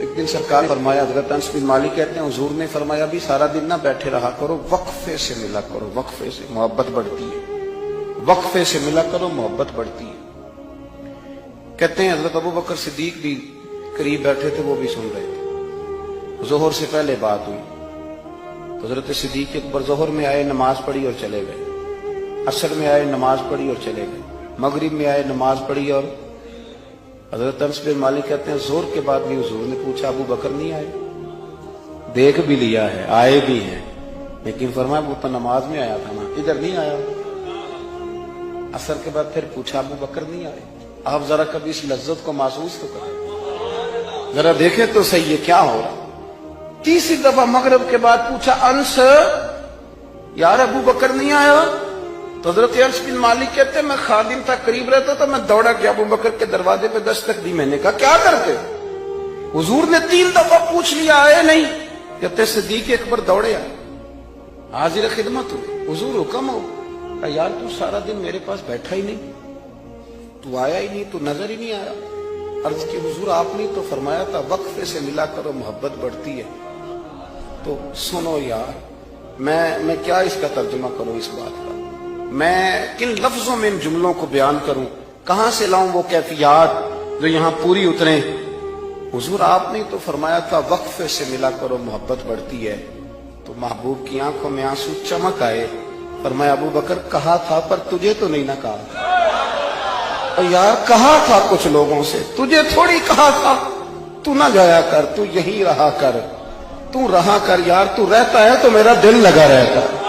एक दिन सरकार फरमाया, हजरत अनस बिन मालिक कहते हैं हुजूर ने फरमाया भी सारा दिन ना बैठे रहा करो, वक्फे से मिला करो, वक्फे से मोहब्बत बढ़ती है, वक्फे से मिला करो मोहब्बत बढ़ती है। कहते हैं हजरत अबू बकर सिद्दीक भी करीब बैठे थे, वो भी सुन रहे थे। जोहर से पहले बात हुई तो हजरत सिद्दीक अकबर जोहर में आए, नमाज पढ़ी और चले गए। असर में आए, नमाज पढ़ी और चले गए। मगरिब में आए, नमाज पढ़ी और हजरत अनस बिन मालिक कहते हैं जोर के बाद भी हुजूर ने पूछा अबू बकर नहीं आए? देख भी लिया है, आए भी हैं, लेकिन फरमाया वो तो नमाज में आया था ना, इधर नहीं आया। असर के बाद फिर पूछा अबू बकर नहीं आए? आप जरा कभी इस लज्जत को महसूस तो करें, जरा देखें तो सही है क्या हो रहा। तीसरी दफा मगरिब के बाद पूछा अंस यार अबू बकर नहीं आया? तो हजरत अनस बिन मालिक कहते मैं खादिम था, करीब रहता तो मैं दौड़ा गया, अबू बकर के दरवाजे पे दस्तक दी। मैंने कहा क्या करते? हुजूर ने 3 दफा पूछ लिया, आए नहीं। कहते सिद्दीक अकबर दौड़े आए, हाजिर खिदमत हुई, हुजूर हुक्म हो। कहा यार तू सारा दिन मेरे पास बैठा ही नहीं, तू आया ही नहीं, तू नजर ही नहीं आया। अर्ज की हुजूर आपने तो फरमाया था वक्फे से मिला करो मोहब्बत बढ़ती है। तो सुनो यार, मैं क्या इसका तर्जुमा करूं इस बात का, मैं किन लफ्जों में इन जुमलों को बयान करूं, कहां से लाऊं वो कैफियत जो यहां पूरी उतरे। हुजूर आपने तो फरमाया था वक्फे से मिला करो मोहब्बत बढ़ती है। तो महबूब की आंखों में आंसू चमक आए। फरमाया अबू बकर कहा था पर तुझे तो नहीं ना कहा। और यार कहा था कुछ लोगों से, तुझे थोड़ी कहा था तू ना जाया कर, तू यहीं रहा कर, तू रहा कर यार, तू रहता है तो मेरा दिल लगा रहता है।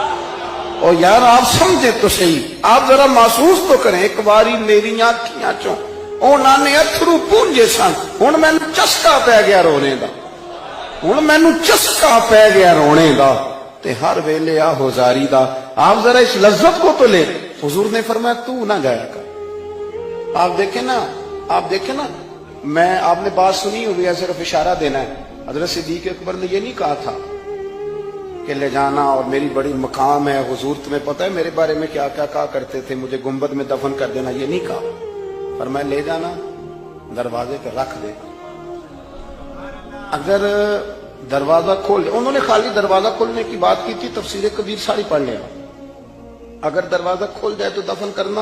और यार आप समझे तो सही, आप जरा महसूस तो करें, एक बारी मेरी अखियां चो उन्होंने अथरू पूंजे सन, हुण मैनू चस्का पै गया रोने दा, हुण मैनू चस्का पै गया रोने दा, ते हर वेले आ होजारी दा। आप जरा इस लज्जत को तो ले। हुजूर ने फरमाया तू ना जाया कर। आप देखें ना, मैं आपने बात सुनी हुई है, सिर्फ इशारा देना है। हजरत सिद्दीक अकबर ने ये नहीं कहा था कि ले जाना और मेरी बड़ी मकाम है, हुजूर तुम्हें पता है मेरे बारे में क्या क्या कहा करते थे, मुझे गुंबद में दफन कर देना, ये नहीं कहा। पर मैं ले जाना, दरवाजे पर रख दे, अगर दरवाजा खोल, उन्होंने खाली दरवाजा खोलने की बात की थी, तफसीर कबीर सारी पढ़ लेना, अगर दरवाजा खोल जाए तो दफन करना,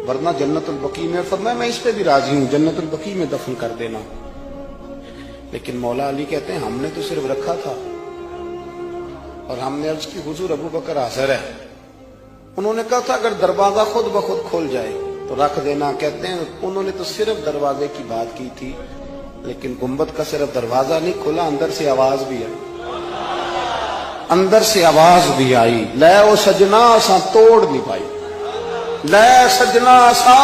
वरना जन्नतुल बकी में। फरमाया मैं इस पे भी राजी हूं, जन्नतुल बकी में दफन कर देना। लेकिन मौला अली कहते हैं हमने तो सिर्फ रखा था और हमने अर्ज की हुजूर अबू बकर हाजिर है। उन्होंने कहा था अगर दरवाजा खुद ब खुद खोल जाए तो रख देना। कहते हैं उन्होंने तो सिर्फ दरवाजे की बात की थी, लेकिन गुंबद का सिर्फ दरवाजा नहीं खोला, अंदर से आवाज भी आई, अंदर से आवाज भी आई, लै ओ सजना असा तोड़ नहीं पाई, लै सजना असा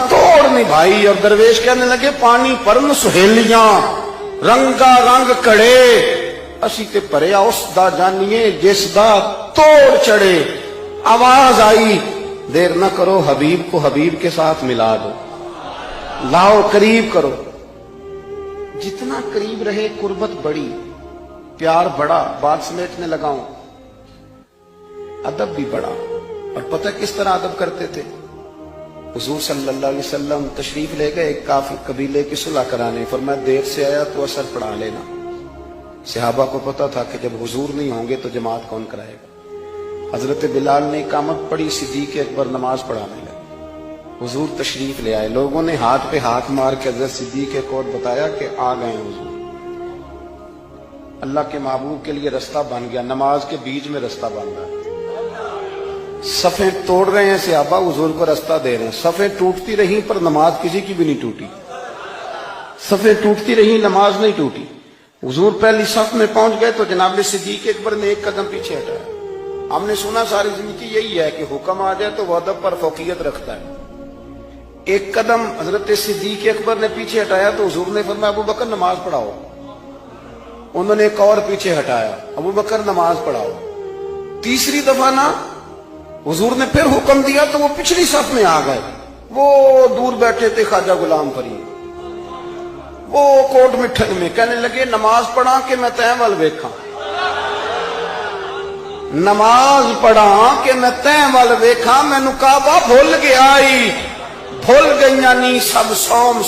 तोड़ नहीं भाई। और दरवेश कहने लगे पानी परन सुहेलियां रंगा रंग कड़े, असी ते भरिया उस दा जानिए जिस दा तोड़ चढ़े। आवाज आई देर न करो, हबीब को हबीब के साथ मिला दो, लाओ करीब करो। जितना करीब रहे कुर्बत बड़ी, प्यार बड़ा, बात समेटने लगाऊं, अदब भी बड़ा। और पता किस तरह अदब करते थे? हुजूर सल्लल्लाहु अलैहि वसल्लम तशरीफ ले गए काफी कबीले की सुलह कराने, फरमाया देर से आया तो असर पढ़ा लेना। सहाबा को पता था कि जब हुजूर नहीं होंगे तो जमात कौन कराएगा। हजरत बिलाल ने इकामत पढ़ी, सिद्दीक अकबर नमाज पढ़ाने लगे। हुजूर तशरीफ ले आए, लोगों ने हाथ पे हाथ मार के हजरत सिद्दीक को बताया कि आ गए हुजूर। अल्लाह के महबूब के लिए रास्ता बन गया, नमाज के बीच में रास्ता बन रहा है। सफ़ें तोड़ रहे हैं सहाबा, हुजूर को रास्ता दे रहे हैं। सफ़ें टूटती रही पर नमाज किसी की भी नहीं टूटी, सफ़ें टूटती रही, नमाज नहीं टूटी। हुजूर पहली सफ में पहुंच गए तो जनाब सिद्दीक अकबर ने एक कदम पीछे हटाया। हमने सुना सारी जिंदगी यही है कि हुक्म आ जाए तो वो अदब पर फौकियत रखता है। एक कदम हजरत सिद्दीक अकबर ने पीछे हटाया तो हुजूर ने फरमाया अबू बकर नमाज पढ़ाओ। उन्होंने एक और पीछे हटाया, अबू बकर नमाज पढ़ाओ। तीसरी दफा ना हुजूर ने फिर हुक्म दिया तो वो पिछली सफ में आ गए। वो दूर बैठे थे ख्वाजा गुलाम फरीद, वो कोट मिठन में कहने लगे नमाज पढ़ा के मैं तैं वल वेखा, नमाज पढ़ा के मैं तैं वल वेखा, मैनू काबा भुल गया, भुल गई नी सब सौम